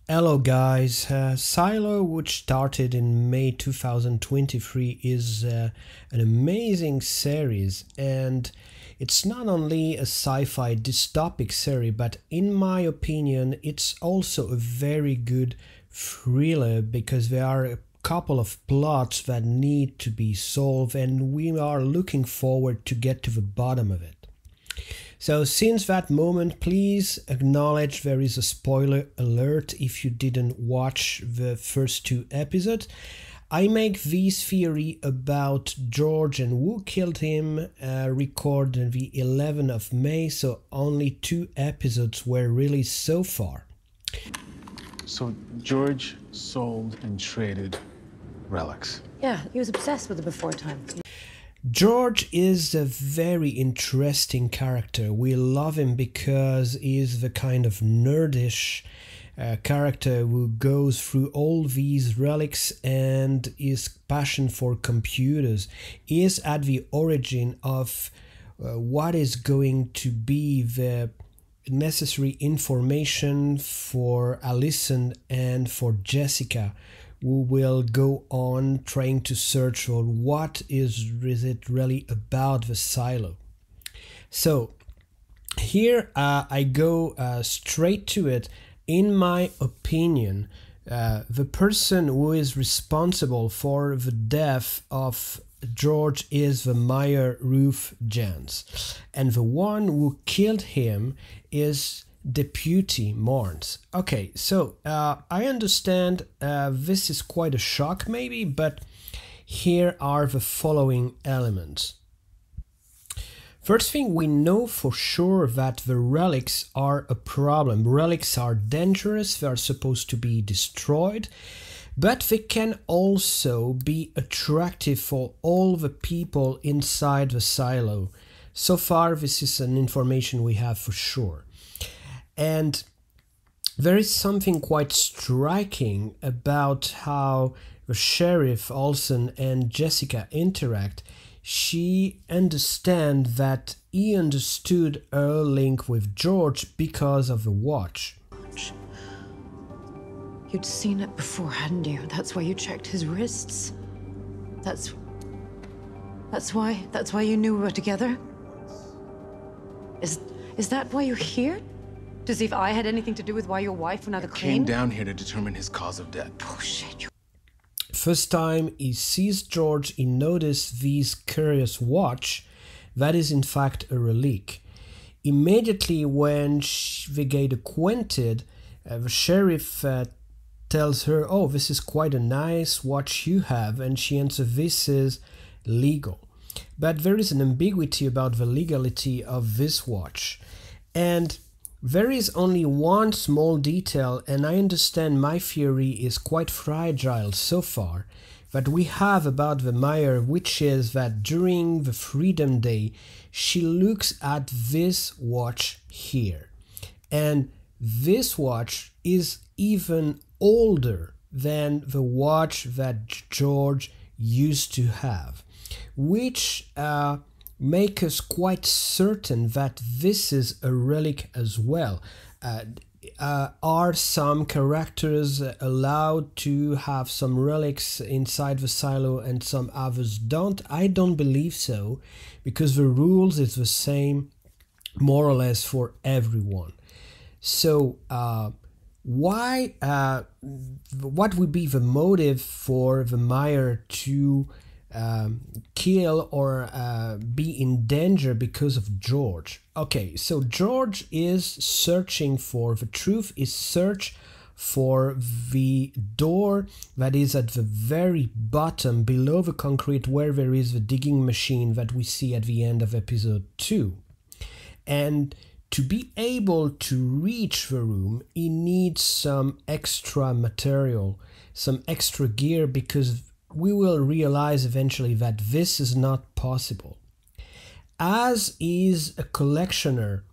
Hello guys, Silo, which started in May 2023, is an amazing series, and it's not only a sci-fi dystopic series, but in my opinion it's also a very good thriller because there are a couple of plots that need to be solved and we are looking forward to get to the bottom of it. So since that moment, please acknowledge there is a spoiler alert if you didn't watch the first two episodes. I make this theory about George and who killed him recorded the 11th of May, so only two episodes were released so far. So George sold and traded relics. Yeah, he was obsessed with it before time. George is a very interesting character. We love him because he's the kind of nerdish character who goes through all these relics, and his passion for computers is at the origin of what is going to be the necessary information for Allison and for Jessica, who will go on trying to search for what is it really about the silo. So here I go straight to it. In my opinion, the person who is responsible for the death of George is the Meyer Ruth Jans, and the one who killed him is Deputy Marnes. Okay, so I understand this is quite a shock maybe, but here are the following elements. First thing, we know for sure that the relics are a problem. Relics are dangerous, they are supposed to be destroyed, but they can also be attractive for all the people inside the silo. So far, this is an information we have for sure. And there is something quite striking about how the sheriff, Olsen, and Jessica interact. She understands that he understood her link with George because of the watch. You'd seen it before, hadn't you? That's why you checked his wrists. That's why you knew we were together? Is that why you're here? To see if I had anything to do with why your wife went out of Came clean? down here to determine his cause of death. Bullshit. First time he sees George, he notices this curious watch that is in fact a relic. Immediately when they get acquainted, the sheriff tells her, "Oh, this is quite a nice watch you have," and she answers, "This is legal." But there is an ambiguity about the legality of this watch, and there is only one small detail, and I understand my theory is quite fragile so far, that we have about the Meyer, which is that during the Freedom Day, she looks at this watch here. And this watch is even older than the watch that George used to have, which make us quite certain that this is a relic as well. Are some characters allowed to have some relics inside the silo and some others don't? I don't believe so, because the rules is the same more or less for everyone. So what would be the motive for the Meyer to kill or be in danger because of George? Okay, so George is searching for the truth, is search for the door that is at the very bottom below the concrete, where there is the digging machine that we see at the end of episode 2. And to be able to reach the room, he needs some extra material, some extra gear, because we will realize eventually that this is not possible. As is a collectioner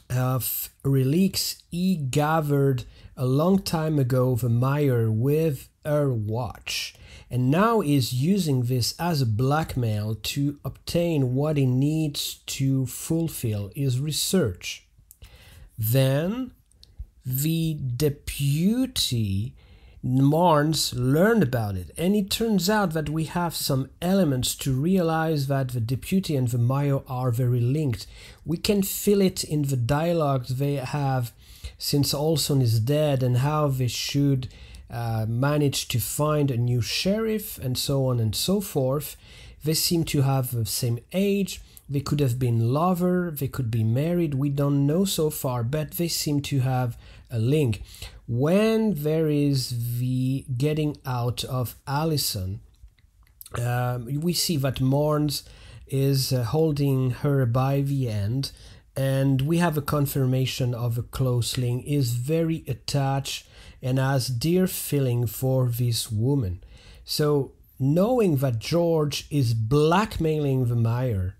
of relics, he gathered a long time ago the Meyer with her watch, and now is using this as a blackmail to obtain what he needs to fulfill his research. Then the deputy Marnes learned about it, and it turns out that we have some elements to realize that the deputy and the mayor are very linked. We can feel it in the dialogues they have since Olson is dead, and how they should manage to find a new sheriff and so on and so forth. They seem to have the same age. They could have been lovers, they could be married, we don't know so far, but they seem to have a link. When there is the getting out of Allison, we see that Marnes is holding her by the end, and we have a confirmation of a close link, is very attached and has dear feeling for this woman. So knowing that George is blackmailing the mayor,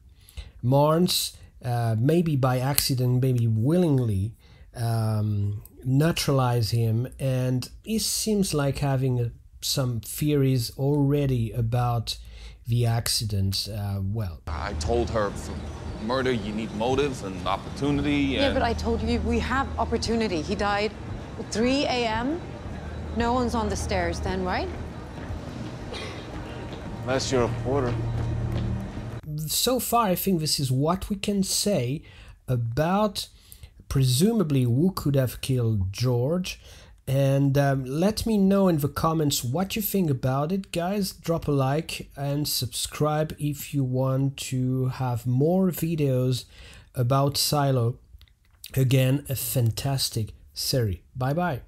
Marnes, maybe by accident, maybe willingly, neutralize him, and he seems like having some theories already about the accident. Well, I told her for murder you need motive and opportunity. Yeah, but I told you we have opportunity. He died at 3 a.m. No one's on the stairs then, right? Unless you're a porter. So far, I think this is what we can say about presumably who could have killed George. And let me know in the comments what you think about it, guys. Drop a like and subscribe if you want to have more videos about Silo. Again, a fantastic series. Bye bye.